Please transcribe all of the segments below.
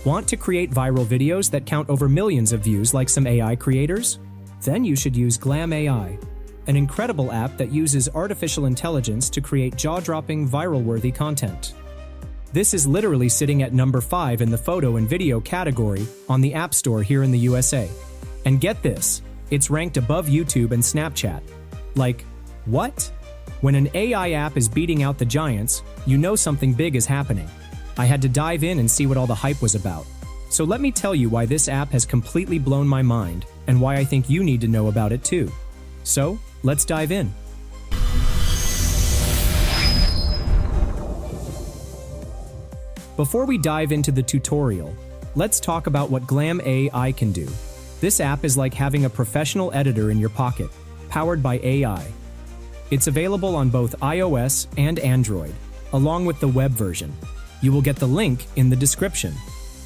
Want to create viral videos that count over millions of views like some AI creators? Then you should use Glam AI, an incredible app that uses artificial intelligence to create jaw-dropping, viral-worthy content. This is literally sitting at number 5 in the photo and video category on the App Store here in the USA. And get this, it's ranked above YouTube and Snapchat. Like, what? When an AI app is beating out the giants, you know something big is happening. I had to dive in and see what all the hype was about. So let me tell you why this app has completely blown my mind and why I think you need to know about it too. So, let's dive in. Before we dive into the tutorial, let's talk about what Glam AI can do. This app is like having a professional editor in your pocket, powered by AI. It's available on both iOS and Android, along with the web version. You will get the link in the description.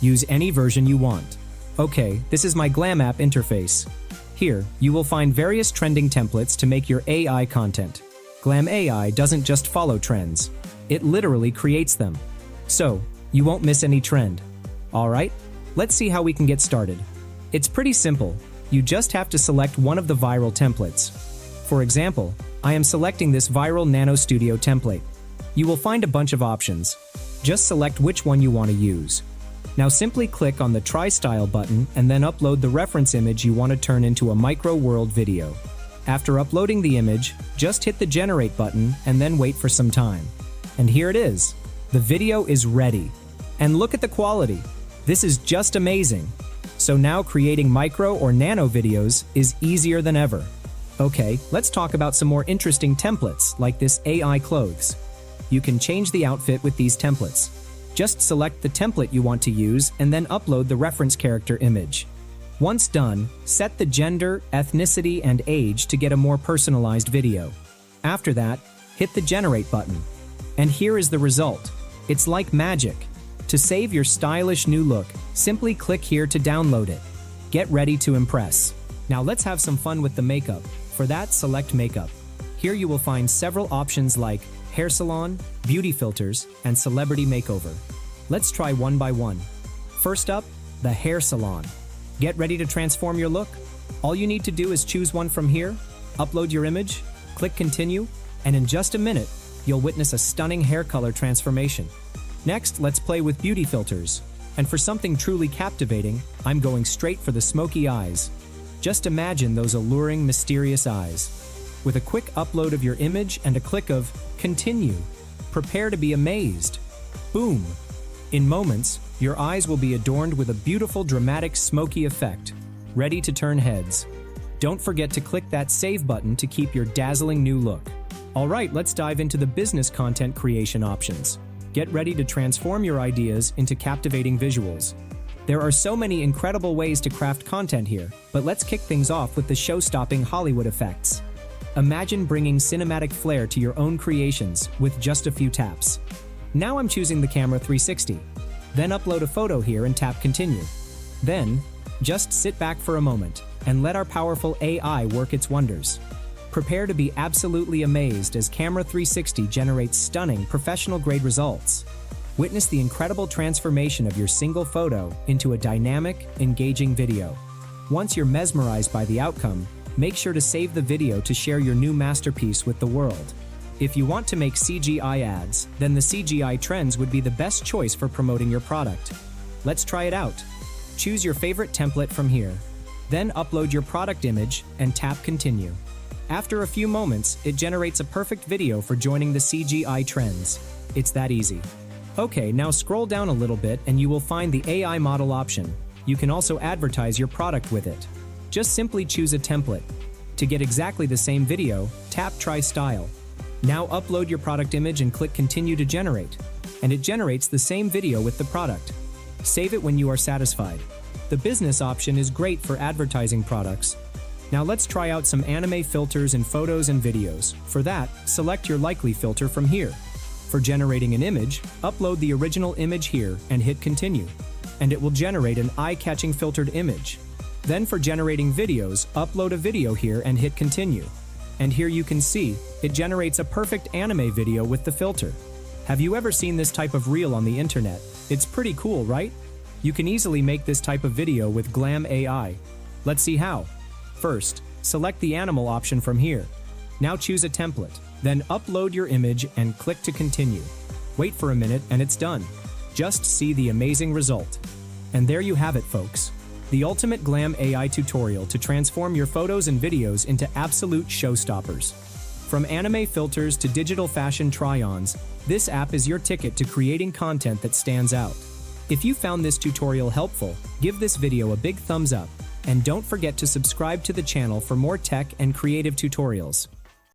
Use any version you want. Okay, this is my Glam app interface. Here, you will find various trending templates to make your AI content. Glam AI doesn't just follow trends. It literally creates them. So, you won't miss any trend. Alright, let's see how we can get started. It's pretty simple. You just have to select one of the viral templates. For example, I am selecting this viral Nano Studio template. You will find a bunch of options. Just select which one you want to use. Now simply click on the Try Style button and then upload the reference image you want to turn into a micro world video. After uploading the image, just hit the Generate button and then wait for some time. And here it is. The video is ready. And look at the quality. This is just amazing. So now creating micro or nano videos is easier than ever. Okay, let's talk about some more interesting templates like this AI clothes. You can change the outfit with these templates. Just select the template you want to use and then upload the reference character image. Once done, set the gender, ethnicity, and age to get a more personalized video. After that, hit the Generate button. And here is the result. It's like magic. To save your stylish new look, simply click here to download it. Get ready to impress. Now let's have some fun with the makeup. For that, select Makeup. Here you will find several options like hair salon, beauty filters, and celebrity makeover. Let's try one by one. First up, the hair salon. Get ready to transform your look? All you need to do is choose one from here, upload your image, click continue, and in just a minute, you'll witness a stunning hair color transformation. Next, let's play with beauty filters. And for something truly captivating, I'm going straight for the smoky eyes. Just imagine those alluring, mysterious eyes. With a quick upload of your image and a click of Continue, prepare to be amazed. Boom! In moments, your eyes will be adorned with a beautiful, dramatic, smoky effect, ready to turn heads. Don't forget to click that Save button to keep your dazzling new look. Alright, let's dive into the business content creation options. Get ready to transform your ideas into captivating visuals. There are so many incredible ways to craft content here, but let's kick things off with the show-stopping Hollywood effects. Imagine bringing cinematic flair to your own creations with just a few taps. Now I'm choosing the camera 360. Then upload a photo here and tap Continue. Then, just sit back for a moment and let our powerful AI work its wonders. Prepare to be absolutely amazed as Camera 360 generates stunning, professional-grade results. Witness the incredible transformation of your single photo into a dynamic, engaging video. Once you're mesmerized by the outcome, make sure to save the video to share your new masterpiece with the world. If you want to make CGI ads, then the CGI trends would be the best choice for promoting your product. Let's try it out. Choose your favorite template from here. Then upload your product image and tap Continue. After a few moments, it generates a perfect video for joining the CGI trends. It's that easy. Okay, now scroll down a little bit and you will find the AI model option. You can also advertise your product with it. Just simply choose a template. To get exactly the same video, tap Try Style. Now upload your product image and click Continue to generate. And it generates the same video with the product. Save it when you are satisfied. The business option is great for advertising products. Now let's try out some anime filters in photos and videos. For that, select your likely filter from here. For generating an image, upload the original image here and hit Continue. And it will generate an eye-catching filtered image. Then for generating videos, upload a video here and hit Continue. And here you can see, it generates a perfect anime video with the filter. Have you ever seen this type of reel on the internet? It's pretty cool, right? You can easily make this type of video with Glam AI. Let's see how. First, select the animal option from here. Now choose a template. Then upload your image and click to continue. Wait for a minute and it's done. Just see the amazing result. And there you have it, folks. The ultimate Glam AI tutorial to transform your photos and videos into absolute showstoppers. From anime filters to digital fashion try-ons, this app is your ticket to creating content that stands out. If you found this tutorial helpful, give this video a big thumbs up, and don't forget to subscribe to the channel for more tech and creative tutorials.